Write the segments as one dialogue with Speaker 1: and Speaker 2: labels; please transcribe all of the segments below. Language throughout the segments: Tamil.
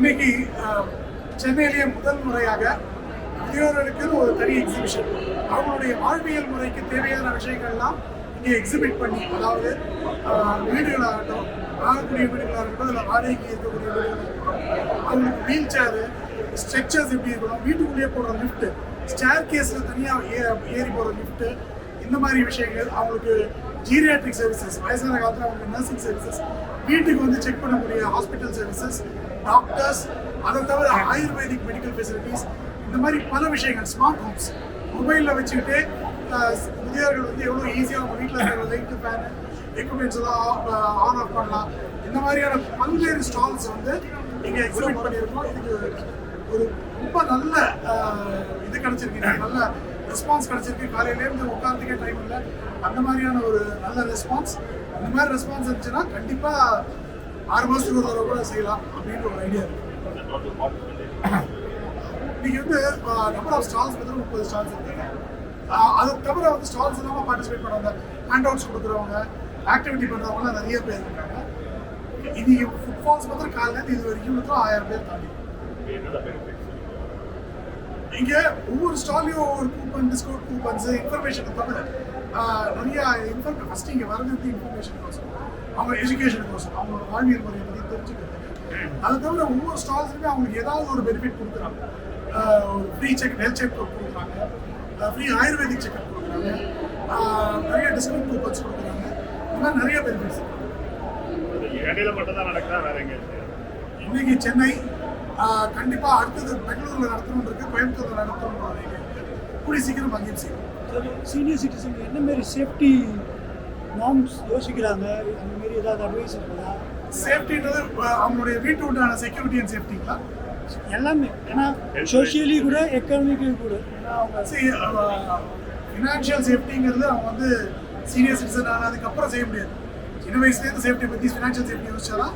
Speaker 1: இன்னைக்கு சென்னையிலேயே முதல் முறையாக முதியோர்களுக்கு ஒரு தனி எக்ஸிபிஷன், அவங்களுடைய வாழ்வியல் முறைக்கு தேவையான விஷயங்கள்லாம் இங்கே எக்ஸிபிட் பண்ணி, அதாவது வீடுகளாகட்டும், வாங்கக்கூடிய வீடுகளாக இருக்கட்டும், இல்லை வாடகைக்கு இருக்கக்கூடிய வீடுகள், அவங்களுக்கு வீல் சேரு, ஸ்ட்ரெச்சர்ஸ் எப்படி இருக்கணும், வீட்டுக்குள்ளேயே போடுற லிஃப்ட்டு, ஸ்டேர் கேஸில் தனியாக ஏறி போகிற லிஃப்ட்டு, இந்த மாதிரி விஷயங்கள், அவங்களுக்கு ஜீரியாட்ரிக் சர்வீசஸ், வயசான காலத்தில் அவங்களுக்கு நர்சிங் சர்வீசஸ், வீட்டுக்கு வந்து செக் பண்ணக்கூடிய ஹாஸ்பிட்டல் சர்வீசஸ், டாக்டர்ஸ், அதை தவிர ஆயுர்வேதிக் மெடிக்கல் ஃபெசிலிட்டிஸ், இந்த மாதிரி பல விஷயங்கள், ஸ்மார்ட் ஹோம்ஸ், மொபைலில் வச்சுக்கிட்டு முதியோர்கள் வந்து எவ்வளோ ஈஸியாக அவங்க வீட்டில் இருக்கிற லைட்டு, ஃபேனு, எக்யூப்மெண்ட்ஸ் எல்லாம் ஆன் ஆஃப் பண்ணலாம். இந்த மாதிரியான பல்வேறு ஸ்டால்ஸ் வந்து இங்கே எக்ஸிபிட் பண்ணியிருக்கோம். இதுக்கு ஒரு ரொம்ப நல்ல இது கிடச்சிருக்கு, நல்ல ரெஸ்பான்ஸ் கிடச்சிருக்கு. காலையிலேருந்து உட்காந்துக்கே டைம் இல்லை, அந்த மாதிரியான ஒரு நல்ல ரெஸ்பான்ஸ். இந்த மாதிரி ரெஸ்பான்ஸ் இருந்துச்சுன்னா கண்டிப்பாக 6 மாதத்துக்கு ஒரு தடவை கூட செய்யலாம் அப்படின்ற ஒரு ஐடியா இருக்குது. இன்னைக்கு வந்து நம்பர் ஆஃப் ஸ்டால்ஸ் வந்து 30 ஸ்டால்ஸ் இருக்காங்க. அது தவிர வந்து ஸ்டால்ஸ் இல்லாமல் பார்ட்டிசிபேட் பண்ணுறவங்க, ஹேண்ட் அவுட்ஸ் கொடுக்குறவங்க, ஆக்டிவிட்டி பண்ணுறவங்களாம் நிறைய பேர் இருக்காங்க. இது ஃபுட்பால்ஸ் மாத்திரம் காலையிலேருந்து இது வரைக்கும் 1000 பேர் தாண்டி. இங்கே ஒவ்வொரு ஸ்டால்லையும் ஒவ்வொரு கூப்பன், டிஸ்கவுண்ட் கூப்பன்ஸ், இன்ஃபர்மேஷனை தவிர நிறைய ஃபஸ்ட்டு இங்கே வரது இன்ஃபர்மேஷன் கோசம், அவங்க எஜுகேஷன் கோசம், அவங்களோட வாழ்வியல் முறையை பற்றி தெரிஞ்சுக்கிறதுக்கு. அது தவிர ஒவ்வொரு ஸ்டால்ஸுமே அவங்களுக்கு ஏதாவது ஒரு பெனிஃபிட் கொடுக்குறாங்க. ஒரு ஃப்ரீ ஹெல்த் செக் கொடுக்குறாங்க, ஃப்ரீ ஆயுர்வேதிக் செக்அப் கொடுக்குறாங்க, நிறைய டிஸ்கவுண்ட் கூப்பன்ஸ் கொடுக்குறாங்க. இந்த மாதிரி நிறைய பெனிஃபிட்ஸ். இன்னைக்கு சென்னை, கண்டிப்பாக அடுத்தது பெங்களூரில் நடத்தணும் இருக்கு, கோயம்புத்தூரில் நடத்தணும், கூடி சீக்கிரம் அங்கேயும் செய்யும்.
Speaker 2: சீனியர் சிட்டிசன் என்ன மாதிரி சேஃப்டி நார்ம்ஸ் யோசிக்கிறாங்க, அந்த மாதிரி ஏதாவது அட்வைஸ் இருக்குதா?
Speaker 1: சேஃப்டின்றது அவங்களுடைய வீட்டு உண்டான செக்யூரிட்டி அண்ட் சேஃப்டிங்களா
Speaker 2: எல்லாமே, ஏன்னா சோஷியலி கூட எக்கனாமிக்கல் கூட, ஏன்னா அவங்க
Speaker 1: ஃபினான்ஷியல் சேஃப்டிங்கிறது அவங்க வந்து சீனியர் சிட்டிசன் ஆனதுக்கப்புறம் செய்ய முடியாது. சின்ன வயசுலேருந்து சேஃப்டி பற்றி ஃபினான்ஷியல் சேஃப்டி யோசிச்சாதான்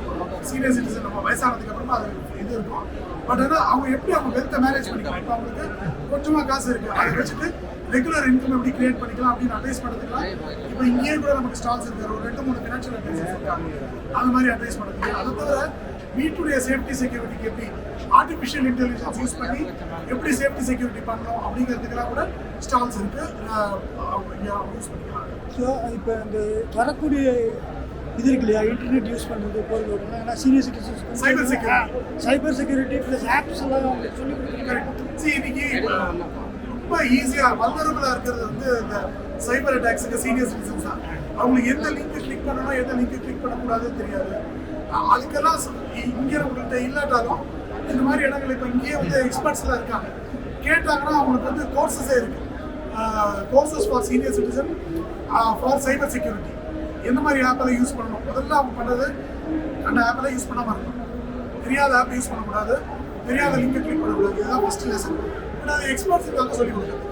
Speaker 1: சீனியர் சிட்டிசன் நம்ம வயசானதுக்கு அப்புறமா அது இது இருக்கும். பட் ஆனால் அவங்க எப்படி அவங்க வெல்த்தை மேனேஜ் பண்ணிக்கலாம், இப்போ அவங்களுக்கு கொஞ்சமாக காசு இருக்குது, அதை வச்சுட்டு ரெகுலர் இன்கம் எப்படி கிரியேட் பண்ணிக்கலாம் அப்படின்னு அட்வைஸ் பண்ணுறதுக்கலாம். இப்போ இங்கேயே கூட நமக்கு ஸ்டால்ஸ் இருக்குது, ஒரு 2-3 ஃபினான்ஷியல் அட்வைசர்ஸ் இருக்காங்க, அந்த மாதிரி அட்வைஸ் பண்ணுறது. அதை தவிர வீட்டுடைய சேஃப்டி செக்யூரிட்டிக்கு எப்படி ஆர்டிஃபிஷியல் இன்டெலிஜென்ஸ் யூஸ் பண்ணி எப்படி சேஃப்டி செக்யூரிட்டி பண்ணணும் அப்படிங்கிறதுக்கெல்லாம் கூட ஸ்டால்ஸ் இருக்குது, யூஸ் பண்ணிக்கலாம்.
Speaker 2: ஸோ இப்போ இந்த வரக்கூடிய இது இருக்கு இல்லையா, இன்டர்நெட் யூஸ் பண்ணுறது போகிறது, ஏன்னா senior citizens cyber security plus apps எல்லாம் அவங்களுக்கு சொல்லி கொடுக்குறாங்க.
Speaker 1: இன்னைக்கு ரொம்ப ஈஸியாக வல்னரபிளாக இருக்கிறது வந்து இந்த சைபர் அட்டாக்ஸுக்கு சீனியர் சிட்டிசன்ஸ் தான். அவங்களுக்கு எந்த லிங்க் கிளிக் பண்ணணும், எந்த லிங்க் கிளிக் பண்ணக்கூடாதுன்னு தெரியாது. அதுக்கெல்லாம் இங்கே நம்மகிட்ட இல்லாட்டாலும் இந்த மாதிரி இடங்கள் இப்போ இங்கேயே வந்து எக்ஸ்பர்ட்ஸ்லாம் இருக்காங்க. கேட்டாங்கன்னா அவங்களுக்கு வந்து கோர்சஸே இருக்குது, courses for senior citizen for cyber security. எந்த மாதிரி ஆப்பெல்லாம் யூஸ் பண்ணணும், முதல்ல அவங்க பண்ணுறது அந்த ஆப்பெல்லாம் யூஸ் பண்ணாமல் இருக்கணும், தெரியாத ஆப் யூஸ் பண்ணக்கூடாது, தெரியாத லிங்கை கிளிக் பண்ணக்கூடாது. இதுதான் ஃபஸ்ட்டு லெசன். அது எக்ஸ்பர்ட்ஸ் இருக்காங்க சொல்லி கொடுக்குறது.